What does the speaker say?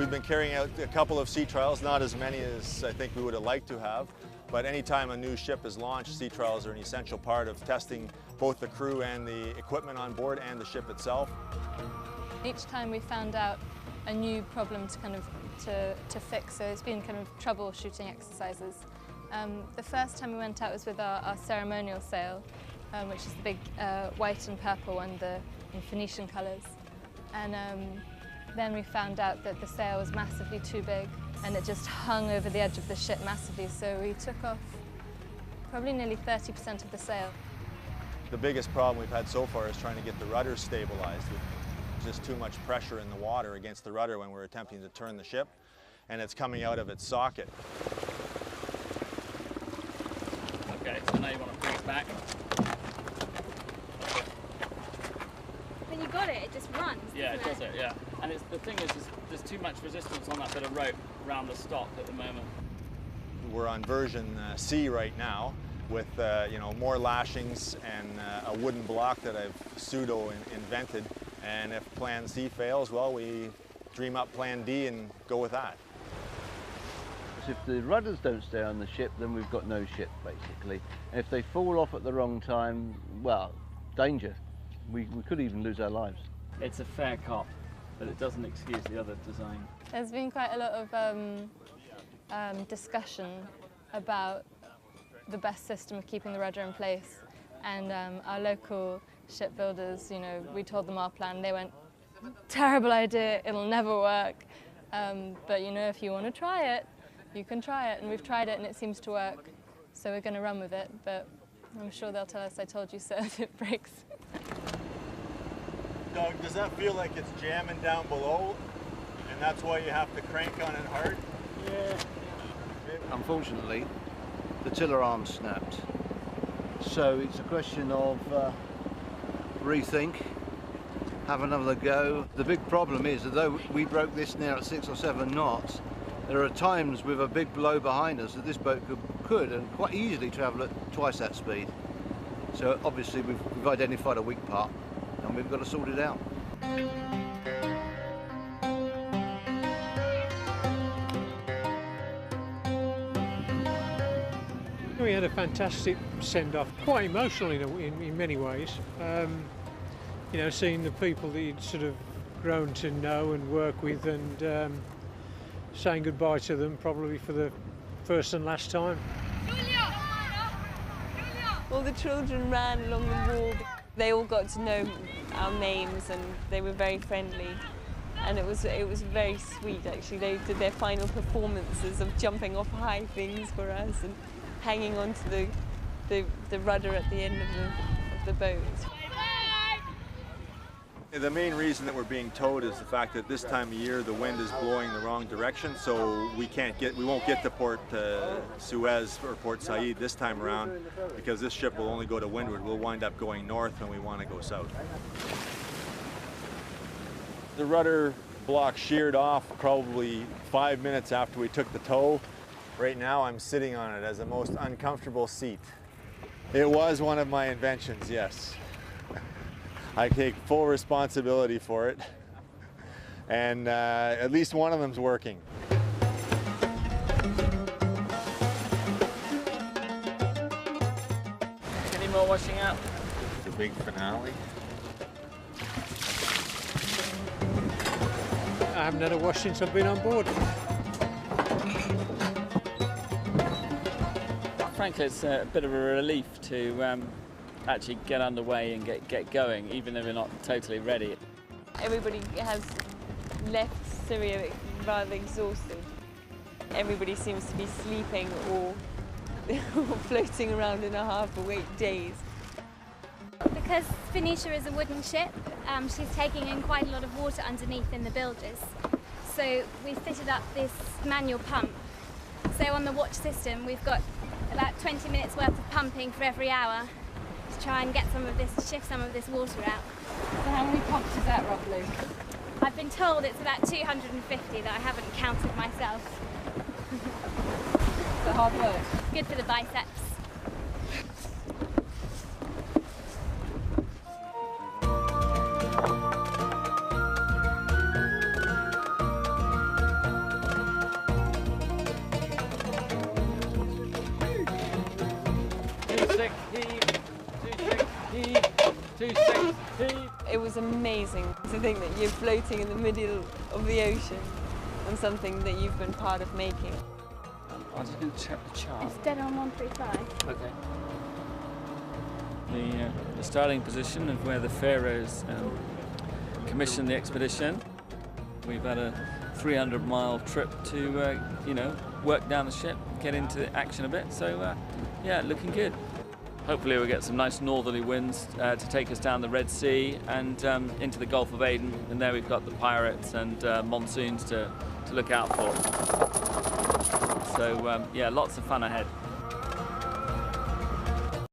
we've been carrying out a couple of sea trials, not as many as I think we would have liked to have, but anytime a new ship is launched, sea trials are an essential part of testing both the crew and the equipment on board and the ship itself. Each time we found out a new problem to fix, so it's been kind of troubleshooting exercises. The first time we went out was with our ceremonial sail, which is the big white and purple one, in Phoenician colours. And then we found out that the sail was massively too big and it just hung over the edge of the ship massively, so we took off probably nearly 30% of the sail. The biggest problem we've had so far is trying to get the rudder stabilized. There's just too much pressure in the water against the rudder when we're attempting to turn the ship, and it's coming out of its socket. Okay, so now you want to pull it back. When you got it, it just runs. Yeah, it does it, yeah. And the thing is, there's too much resistance on that bit of rope around the stop at the moment. We're on version C right now with more lashings and a wooden block that I've pseudo-invented. And if plan C fails, well, we dream up plan D and go with that. If the rudders don't stay on the ship, then we've got no ship, basically. And if they fall off at the wrong time, well, danger. We could even lose our lives. It's a fair cop, but it doesn't excuse the other design. There's been quite a lot of discussion about the best system of keeping the rudder in place, and our local shipbuilders, we told them our plan. They went, terrible idea, it'll never work, but if you want to try it, you can try it, and we've tried it and it seems to work, so we're going to run with it, but I'm sure they'll tell us I told you so if it breaks. Doug, does that feel like it's jamming down below, and that's why you have to crank on it hard? Yeah. Unfortunately, the tiller arm snapped, so it's a question of rethink, have another go. The big problem is, although we broke this now at 6 or 7 knots, there are times with a big blow behind us that this boat could and quite easily travel at twice that speed. So obviously we've identified a weak part and we've got to sort it out. We had a fantastic send-off, quite emotional in many ways. Seeing the people that you'd sort of grown to know and work with, and saying goodbye to them probably for the first and last time. All the children ran along the wall. They all got to know our names and they were very friendly. And it was very sweet, actually. They did their final performances of jumping off high things for us and hanging onto the rudder at the end of the boat. The main reason that we're being towed is the fact that this time of year the wind is blowing the wrong direction, so we won't get to Port Suez or Port Said this time around, because this ship will only go to windward. We'll wind up going north when we want to go south. The rudder block sheared off probably 5 minutes after we took the tow. Right now I'm sitting on it as the most uncomfortable seat. It was one of my inventions, yes. I take full responsibility for it, and at least one of them's working. Any more washing out? The big finale. I haven't had a wash since I've been on board. Frankly, it's a bit of a relief to actually get underway and get going, even though we're not totally ready. Everybody has left Syria rather exhausted. Everybody seems to be sleeping or floating around in a half-awake daze. Because Phoenicia is a wooden ship, she's taking in quite a lot of water underneath in the bilges. So we fitted up this manual pump. So on the watch system, we've got about 20 minutes worth of pumping for every hour to try and shift some of this water out. So how many pumps is that roughly? I've been told it's about 250 that I haven't counted myself. Is it hard work? Good for the biceps. heave, 26, heave, 26, heave. It was amazing to think that you're floating in the middle of the ocean on something that you've been part of making. I'm just going to check the chart. It's dead on 135. Okay. The starting position of where the Pharaohs commissioned the expedition. We've had a 300-mile trip to, work down the ship, get into action a bit. So, yeah, looking good. Hopefully we'll get some nice northerly winds to take us down the Red Sea and into the Gulf of Aden. And there we've got the pirates and monsoons to look out for. So, yeah, lots of fun ahead.